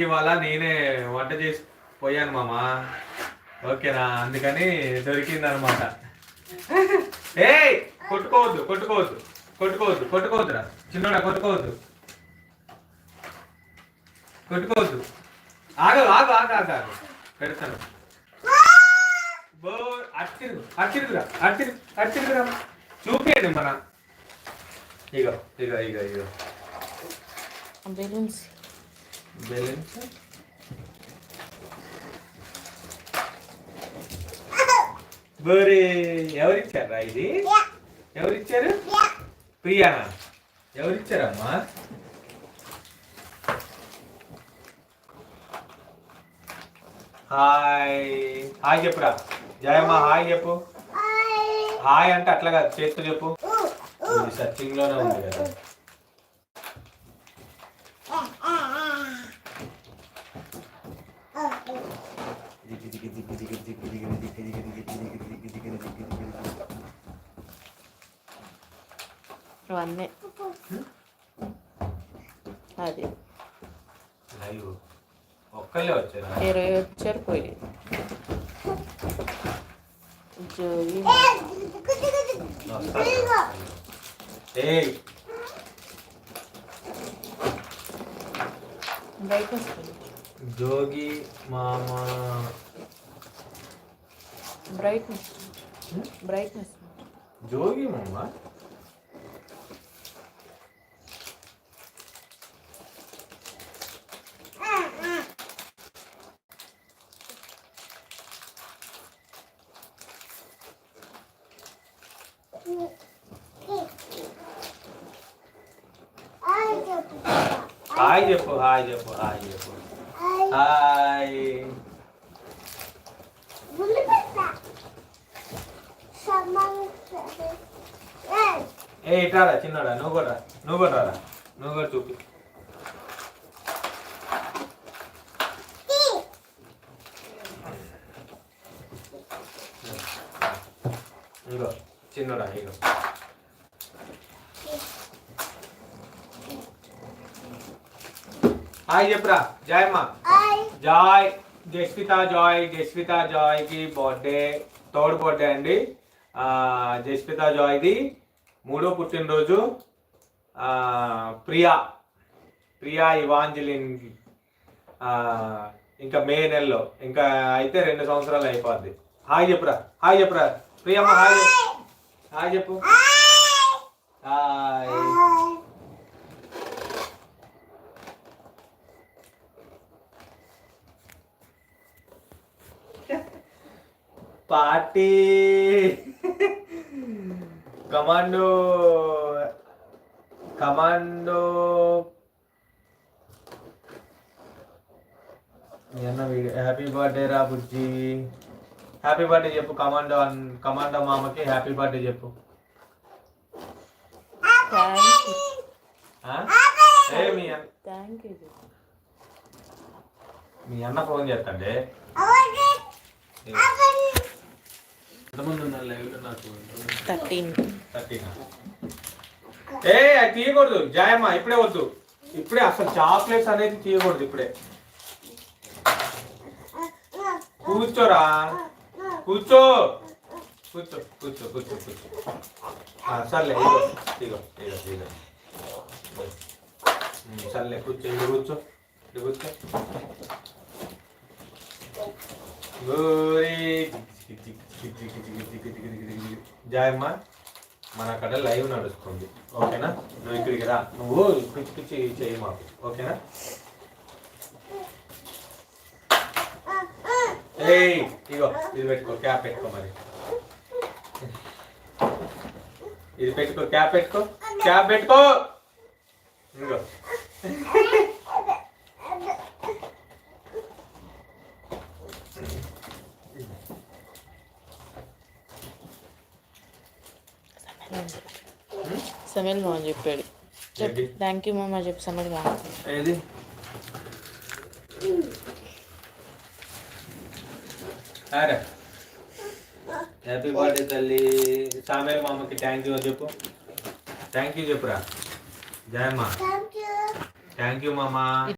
ఇవాళ నేనే వంట చేసి పోయాను మామ. ఓకేనా, అందుకని దొరికింది అనమాట. ఏ కొట్టుకోవద్దు కొట్టుకోవద్దు కొట్టుకోవద్దు కొట్టుకోవద్దురా చిన్నోడా, కొట్టుకోవద్దు కొట్టుకోవద్దు. ఆగు ఆగు ఆగు ఆగు ఆగు పెడతాను. అచ్చిరుగురా అచ్చిరుగురా చూపించండి మన. ఇగో ఇగో ఇగో ఇగో బెలూన్స్ బెలూన్స్. బోరే ఎవరిచ్చారా ఇది? ఎవరిచ్చారు? ప్రియానా? ఎవరిచ్చారమ్మా? హాయ్ హాయ్ చెప్పురా జయమ్మ. హాయ్ చెప్పు. హాయ్ అంటే అట్లా కాదు, చేస్తూ చెప్పు. ఇది సర్చింగ్ లోనే ఉంది కదా. అవన్నీ అది లైవ్ ఒక్కళ్ళే వచ్చారా? 20 వచ్చారు పోయి. జోగి బ్రైట్నెస్ జోగి మామ బ్రైట్నెస్ బ్రైట్నెస్ జోగి మామ. హాయ్ చెప్పు హాయ్ చెప్పు హాయ్ చెప్పు హాయ్. ఏ ఇటారా చిన్నడా, నువ్వు కూడా రారా, నువ్వు కూడా చూపి. ఇగో చిన్నడా ఇగో. హాయ్ చెప్పురా జాయమ్మ. జాయ్ జస్విత జాయ్కి బర్త్డే, థర్డ్ బర్త్డే అండి. జస్విత జాయ్ది 3వ పుట్టినరోజు. ప్రియా ఇవాంజలిన్ ఇంకా మే నెలలో ఇంకా అయితే 2 సంవత్సరాలు అయిపోద్ది. హాయ్ చెప్పురా ప్రియమ్మ. హాయ్ చెప్పు. Hi. Party commando happy birthday రా బుజ్జి. హ్యాపీ బర్త్డే చెప్పు. కమాండో మామకి హ్యాపీ బర్త్డే చెప్పు. మీ అన్న ఫోన్ చేస్తాండే. ఎంతమంది ఉన్నారు లైవ్లో? నాకు 13. అది తీయకూడదు జాయమ్మ, ఇప్పుడే వద్దు. ఇప్పుడే అసలు చాక్లెట్స్ అనేది తీయకూడదు ఇప్పుడే. కూర్చోరా, కూర్చో కూర్చో కూర్చో కూర్చో కూర్చో. సర్లే ఇగో ఇగో ఇగో ఇగో. సర్లే కూర్చో, ఇది కూర్చో, ఇది కూర్చో. జాయమ్మ మన అక్కడ లైవ్ నడుస్తుంది, ఓకేనా? నువ్వు ఇక్కడికి రా, నువ్వు పిచ్చి పిచ్చి చేయి మాకు, ఓకేనా? ఇగో ఇది పెట్టుకో, క్యాప్ పెట్టుకో. మరి ఇది పెట్టుకో, క్యాప్ పెట్టుకో, క్యాప్ పెట్టుకో. ఇగో సమీల్ మామ చెప్పాడు. థ్యాంక్ యూ మామ చెప్పు. సమీల్ మామ ఏది హ్యాపీ బర్త్డే తల్లి. సామేల్ మామకి థ్యాంక్ యూ చెప్పు. థ్యాంక్ యూ చెప్పురా జాయమ్మ. థ్యాంక్ యూ మామ.